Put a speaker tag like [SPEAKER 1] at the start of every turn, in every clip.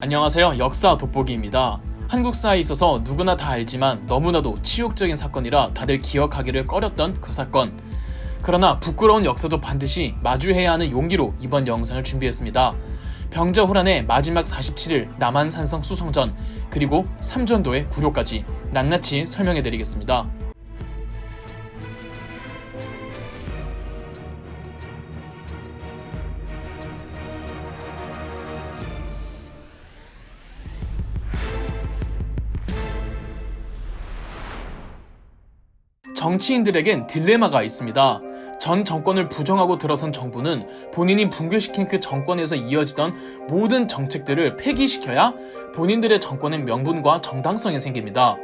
[SPEAKER 1] 안녕하세요. 역사 돋보기입니다. 한국사에 있어서 누구나 다 알지만 너무나도 치욕적인 사건이라 다들 기억하기를 꺼렸던 그 사건. 그러나 부끄러운 역사도 반드시 마주해야 하는 용기로 이번 영상을 준비했습니다. 병자호란의 마지막 47일 남한산성 수성전, 그리고 삼전도의 구료까지 낱낱이 설명해드리겠습니다. 정치인들에겐 딜레마가 있습니다. 전 정권을 부정하고 들어선 정부는 본인이 붕괴시킨 그 정권에서 이어지던 모든 정책들을 폐기시켜야 본인들의 정권의 명분과 정당성이 생깁니다.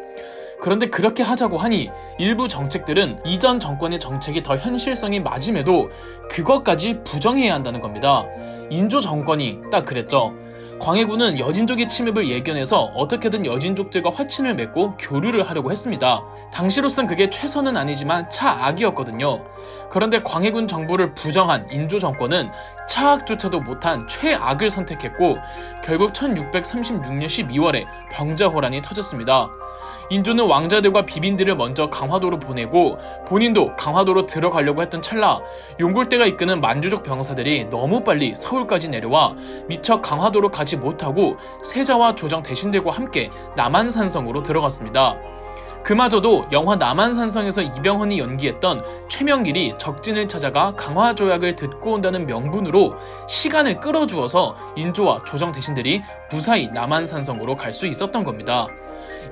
[SPEAKER 1] 그런데 그렇게 하자고 하니 일부 정책들은 이전 정권의 정책이 더 현실성이 맞음에도 그것까지 부정해야 한다는 겁니다. 인조 정권이 딱 그랬죠. 광해군은 여진족의 침입을 예견해서 어떻게든 여진족들과 화친을 맺고 교류를 하려고 했습니다. 당시로선 그게 최선은 아니지만 차악이었거든요. 그런데 광해군 정부를 부정한 인조 정권은 차악조차도 못한 최악을 선택했고 결국 1636년 12월에 병자호란이 터졌습니다. 인조는 왕자들과 비빈들을 먼저 강화도로 보내고 본인도 강화도로 들어가려고 했던 찰나 용골대가 이끄는 만주족 병사들이 너무 빨리 서울까지 내려와 미처 강화도로 가지 못하고 세자와 조정 대신들과 함께 남한산성으로 들어갔습니다. 그마저도 영화 남한산성에서 이병헌이 연기했던 최명길이 적진을 찾아가 강화조약을 듣고 온다는 명분으로 시간을 끌어주어서 인조와 조정 대신들이 무사히 남한산성으로 갈 수 있었던 겁니다.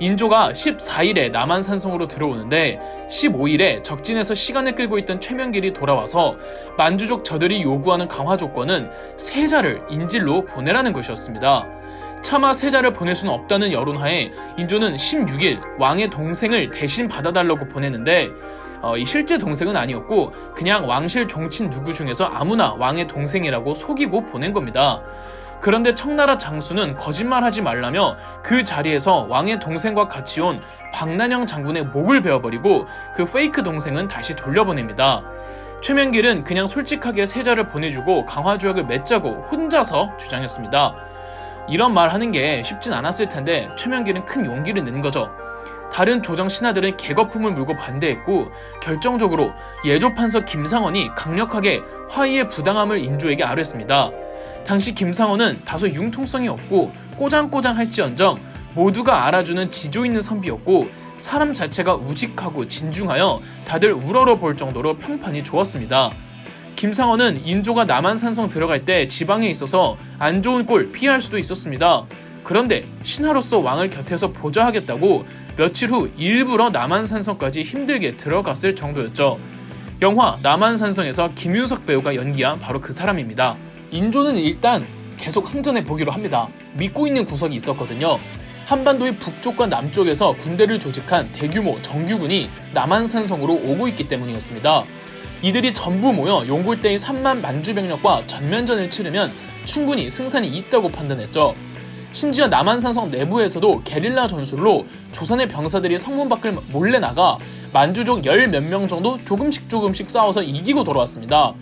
[SPEAKER 1] 인조가 14일에 남한산성으로 들어오는데 15일에 적진에서 시간을 끌고 있던 최명길이 돌아와서 만주족 저들이 요구하는 강화 조건은 세자를 인질로 보내라는 것이었습니다. 차마 세자를 보낼 수는 없다는 여론하에 인조는 16일 왕의 동생을 대신 받아달라고 보내는데 이 실제 동생은 아니었고 그냥 왕실 종친 누구 중에서 아무나 왕의 동생이라고 속이고 보낸 겁니다. 그런데 청나라 장수는 거짓말하지 말라며 그 자리에서 왕의 동생과 같이 온 박난영 장군의 목을 베어버리고 그 페이크 동생은 다시 돌려보냅니다. 최명길은 그냥 솔직하게 세자를 보내주고 강화조약을 맺자고 혼자서 주장했습니다. 이런 말 하는 게 쉽진 않았을 텐데 최명길은 큰 용기를 낸 거죠. 다른 조정 신하들은 개거품을 물고 반대했고 결정적으로 예조판서 김상원이 강력하게 화의의 부당함을 인조에게 아뢰었습니다. 당시 김상원은 다소 융통성이 없고 꼬장꼬장할지언정 모두가 알아주는 지조 있는 선비였고 사람 자체가 우직하고 진중하여 다들 우러러볼 정도로 평판이 좋았습니다. 김상원은 인조가 남한산성 들어갈 때 지방에 있어서 안 좋은 꼴 피할 수도 있었습니다. 그런데 신하로서 왕을 곁에서 보좌하겠다고 며칠 후 일부러 남한산성까지 힘들게 들어갔을 정도였죠. 영화 남한산성에서 김윤석 배우가 연기한 바로 그 사람입니다. 인조는 일단 계속 항전해 보기로 합니다. 믿고 있는 구석이 있었거든요. 한반도의 북쪽과 남쪽에서 군대를 조직한 대규모 정규군이 남한산성으로 오고 있기 때문이었습니다. 이들이 전부 모여 용골대의 3만 만주병력과 전면전을 치르면 충분히 승산이 있다고 판단했죠. 심지어 남한산성 내부에서도 게릴라 전술로 조선의 병사들이 성문 밖을 몰래 나가 만주족 10몇 명 정도 조금씩 싸워서 이기고 돌아왔습니다.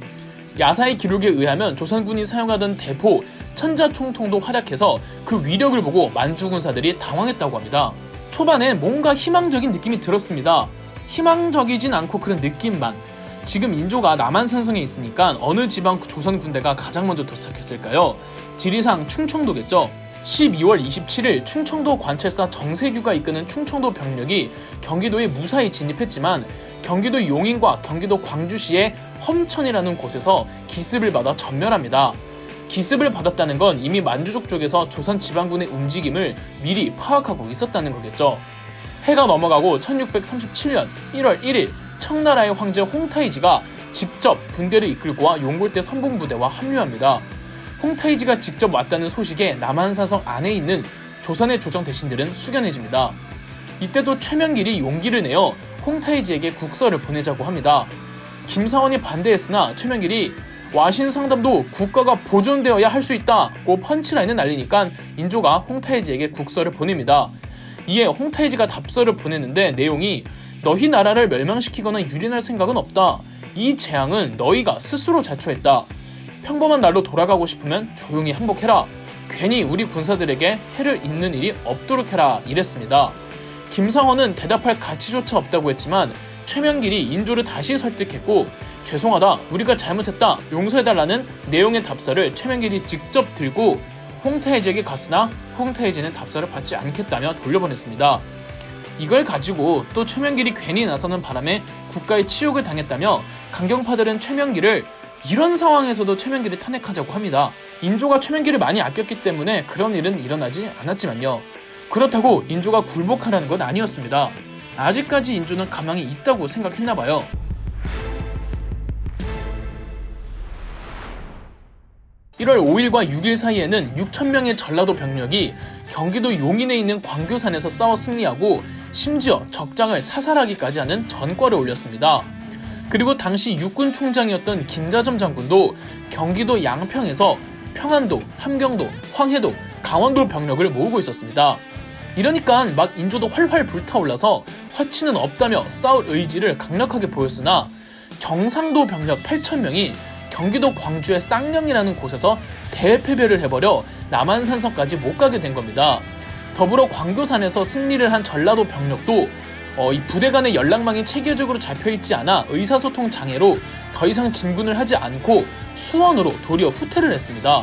[SPEAKER 1] 야사의 기록에 의하면 조선군이 사용하던 대포, 천자총통도 활약해서 그 위력을 보고 만주군사들이 당황했다고 합니다. 초반에 뭔가 희망적인 느낌이 들었습니다. 희망적이진 않고 그런 느낌만. 지금 인조가 남한산성에 있으니까 어느 지방 조선 군대가 가장 먼저 도착했을까요? 지리상 충청도겠죠. 12월 27일 충청도 관찰사 정세규가 이끄는 충청도 병력이 경기도에 무사히 진입했지만 경기도 용인과 경기도 광주시의 험천이라는 곳에서 기습을 받아 전멸합니다. 기습을 받았다는 건 이미 만주족 쪽에서 조선 지방군의 움직임을 미리 파악하고 있었다는 거겠죠. 해가 넘어가고 1637년 1월 1일 청나라의 황제 홍타이지가 직접 군대를 이끌고 와 용골대 선봉부대와 합류합니다. 홍타이지가 직접 왔다는 소식에 남한산성 안에 있는 조선의 조정 대신들은 숙연해집니다. 이때도 최명길이 용기를 내어 홍타이지에게 국서를 보내자고 합니다. 김상원이 반대했으나 최명길이 와신상담도 국가가 보존되어야 할 수 있다고 펀치라인을 날리니까 인조가 홍타이지에게 국서를 보냅니다. 이에 홍타이지가 답서를 보냈는데 내용이 너희 나라를 멸망시키거나 유린할 생각은 없다. 이 재앙은 너희가 스스로 자초했다. 평범한 날로 돌아가고 싶으면 조용히 항복해라. 괜히 우리 군사들에게 해를 입는 일이 없도록 해라 이랬습니다. 김상헌은 대답할 가치조차 없다고 했지만 최명길이 인조를 다시 설득했고 죄송하다, 우리가 잘못했다, 용서해달라는 내용의 답서를 최명길이 직접 들고 홍태해지에게 갔으나 홍태해지는 답서를 받지 않겠다며 돌려보냈습니다. 이걸 가지고 또 최명길이 괜히 나서는 바람에 국가의 치욕을 당했다며 강경파들은 최명길을 이런 상황에서도 최명길을 탄핵하자고 합니다. 인조가 최명길을 많이 아꼈기 때문에 그런 일은 일어나지 않았지만요. 그렇다고 인조가 굴복하라는 건 아니었습니다. 아직까지 인조는 가망이 있다고 생각했나봐요. (1월 5일과 6일) 사이에는 6,000명의 전라도 병력이 경기도 용인에 있는 광교산에서 싸워 승리하고 심지어 적장을 사살하기까지 하는 전과를 올렸습니다. 그리고 당시 육군 총장이었던 김자점 장군도 경기도 양평에서 평안도, 함경도, 황해도, 강원도 병력을 모으고 있었습니다. 이러니까 막 인조도 활활 불타올라서 화치는 없다며 싸울 의지를 강력하게 보였으나 경상도 병력 8,000명이 경기도 광주의 쌍령이라는 곳에서 대패배를 해버려 남한산성까지 못 가게 된 겁니다. 더불어 광교산에서 승리를 한 전라도 병력도 이 부대 간의 연락망이 체계적으로 잡혀있지 않아 의사소통 장애로 더 이상 진군을 하지 않고 수원으로 도리어 후퇴를 했습니다.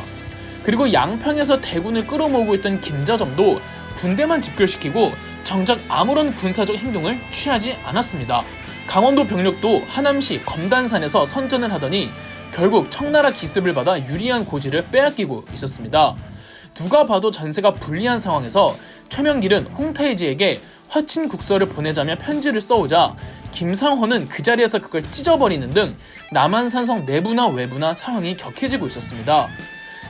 [SPEAKER 1] 그리고 양평에서 대군을 끌어모으고 있던 김자점도 군대만 집결시키고 정작 아무런 군사적 행동을 취하지 않았습니다. 강원도 병력도 하남시 검단산에서 선전을 하더니 결국 청나라 기습을 받아 유리한 고지를 빼앗기고 있었습니다. 누가 봐도 전세가 불리한 상황에서 최명길은 홍태해지에게 화친 국서를 보내자며 편지를 써오자 김상헌은 그 자리에서 그걸 찢어버리는 등 남한산성 내부나 외부나 상황이 격해지고 있었습니다.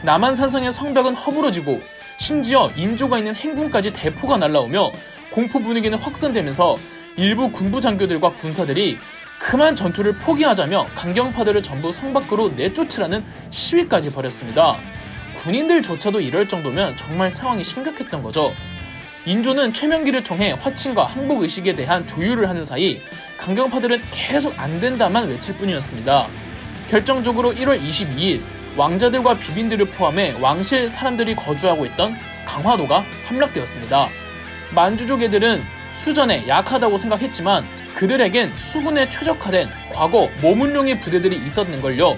[SPEAKER 1] 남한산성의 성벽은 허물어지고 심지어 인조가 있는 행군까지 대포가 날라오며 공포 분위기는 확산되면서 일부 군부 장교들과 군사들이 그만 전투를 포기하자며 강경파들을 전부 성 밖으로 내쫓으라는 시위까지 벌였습니다. 군인들조차도 이럴 정도면 정말 상황이 심각했던 거죠. 인조는 최명길을 통해 화친과 항복의식에 대한 조율을 하는 사이 강경파들은 계속 안 된다만 외칠 뿐이었습니다. 결정적으로 1월 22일 왕자들과 비빈들을 포함해 왕실 사람들이 거주하고 있던 강화도가 함락되었습니다. 만주족 애들은 수전에 약하다고 생각했지만 그들에겐 수군에 최적화된 과거 모문룡의 부대들이 있었는걸요.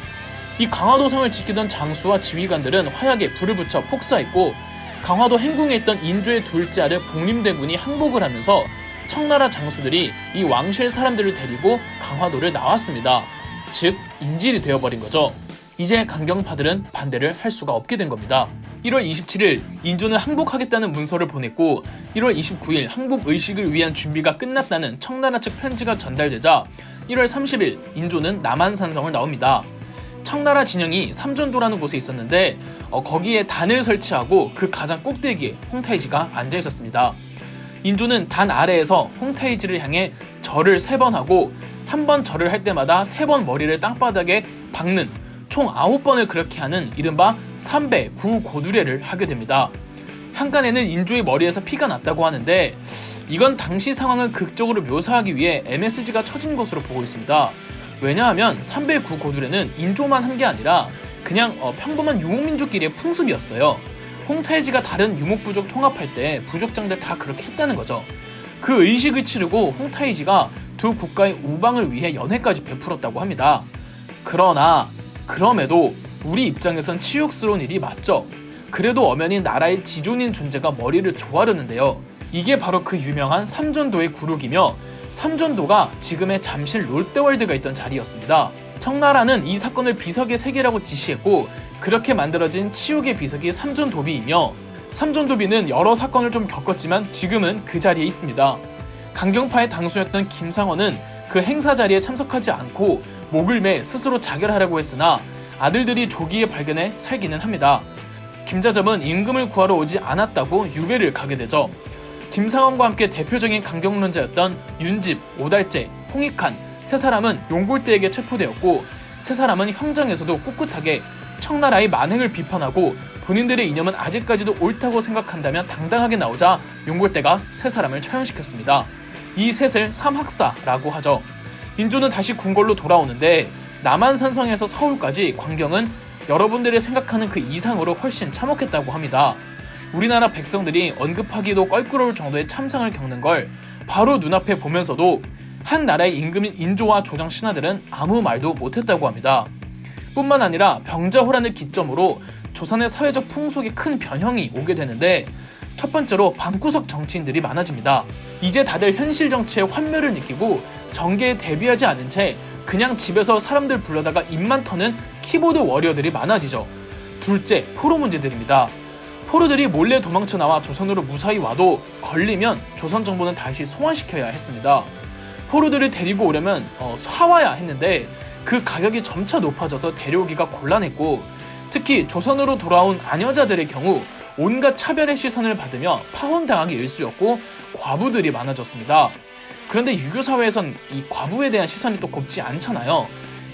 [SPEAKER 1] 이 강화도성을 지키던 장수와 지휘관들은 화약에 불을 붙여 폭사했고 강화도 행궁에 있던 인조의 둘째 아들 복림대군이 항복을 하면서 청나라 장수들이 이 왕실 사람들을 데리고 강화도를 나왔습니다. 즉 인질이 되어버린 거죠. 이제 강경파들은 반대를 할 수가 없게 된 겁니다. 1월 27일 인조는 항복하겠다는 문서를 보냈고 1월 29일 항복 의식을 위한 준비가 끝났다는 청나라 측 편지가 전달되자 1월 30일 인조는 남한산성을 나옵니다. 청나라 진영이 삼전도라는 곳에 있었는데 거기에 단을 설치하고 그 가장 꼭대기에 홍태해지가 앉아 있었습니다. 인조는 단 아래에서 홍태해지를 향해 절을 3번 하고 한 번 절을 할 때마다 3번 머리를 땅바닥에 박는 총 9번을 그렇게 하는 이른바 삼배 구고두례를 하게 됩니다. 한간에는 인조의 머리에서 피가 났다고 하는데 이건 당시 상황을 극적으로 묘사하기 위해 MSG가 쳐진 것으로 보고 있습니다. 왜냐하면 삼배 구고두례는 인조만 한 게 아니라 그냥 평범한 유목민족끼리의 풍습이었어요. 홍태해지가 다른 유목부족 통합할 때 부족장들 다 그렇게 했다는 거죠. 그 의식을 치르고 홍태해지가 두 국가의 우방을 위해 연회까지 베풀었다고 합니다. 그럼에도 우리 입장에선 치욕스러운 일이 맞죠. 그래도 엄연히 나라의 지존인 존재가 머리를 조아렸는데요. 이게 바로 그 유명한 삼전도의 굴욕이며 삼전도가 지금의 잠실 롯데월드가 있던 자리였습니다. 청나라는 이 사건을 비석의 세계라고 지시했고 그렇게 만들어진 치욕의 비석이 삼전도비이며 삼전도비는 여러 사건을 좀 겪었지만 지금은 그 자리에 있습니다. 강경파의 당수였던 김상헌은 그 행사 자리에 참석하지 않고 목을 매 스스로 자결하려고 했으나 아들들이 조기에 발견해 살기는 합니다. 김자점은 임금을 구하러 오지 않았다고 유배를 가게 되죠. 김상헌과 함께 대표적인 강경론자였던 윤집, 오달재, 홍익한 세 사람은 용골대에게 체포되었고 세 사람은 형장에서도 꿋꿋하게 청나라의 만행을 비판하고 본인들의 이념은 아직까지도 옳다고 생각한다며 당당하게 나오자 용골대가 세 사람을 처형시켰습니다. 이 셋을 삼학사라고 하죠. 인조는 다시 궁궐로 돌아오는데 남한산성에서 서울까지 광경은 여러분들이 생각하는 그 이상으로 훨씬 참혹했다고 합니다. 우리나라 백성들이 언급하기도 껄끄러울 정도의 참상을 겪는 걸 바로 눈앞에 보면서도 한 나라의 임금인 인조와 조정 신하들은 아무 말도 못했다고 합니다. 뿐만 아니라 병자호란을 기점으로 조선의 사회적 풍속에 큰 변형이 오게 되는데, 첫 번째로 방구석 정치인들이 많아집니다. 이제 다들 현실 정치의 환멸을 느끼고 정계에 대비하지 않은 채 그냥 집에서 사람들 불러다가 입만 터는 키보드 워리어들이 많아지죠. 둘째, 포로 문제들입니다. 포로들이 몰래 도망쳐 나와 조선으로 무사히 와도 걸리면 조선 정부는 다시 송환시켜야 했습니다. 포로들을 데리고 오려면 사와야 했는데 그 가격이 점차 높아져서 데려오기가 곤란했고, 특히 조선으로 돌아온 아녀자들의 경우 온갖 차별의 시선을 받으며 파혼당하기 일쑤였고 과부들이 많아졌습니다. 그런데 유교 사회에선 이 과부에 대한 시선이 또 곱지 않잖아요.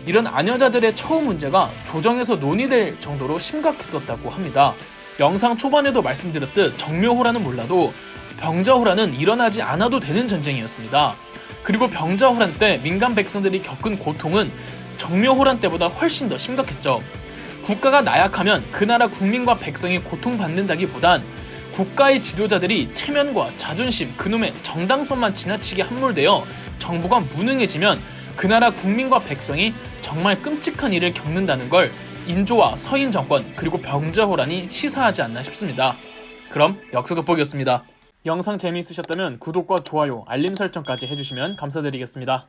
[SPEAKER 1] 이런 아녀자들의 처우 문제가 조정에서 논의될 정도로 심각했었다고 합니다. 영상 초반에도 말씀드렸듯 정묘호란은 몰라도 병자호란은 일어나지 않아도 되는 전쟁이었습니다. 그리고 병자호란 때 민간 백성들이 겪은 고통은 정묘호란 때보다 훨씬 더 심각했죠. 국가가 나약하면 그 나라 국민과 백성이 고통받는다기보단 국가의 지도자들이 체면과 자존심, 그놈의 정당성만 지나치게 함몰되어 정부가 무능해지면 그 나라 국민과 백성이 정말 끔찍한 일을 겪는다는 걸 인조와 서인 정권 그리고 병자호란이 시사하지 않나 싶습니다. 그럼 역사 돋보기였습니다. 영상 재미있으셨다면 구독과 좋아요, 알림 설정까지 해주시면 감사드리겠습니다.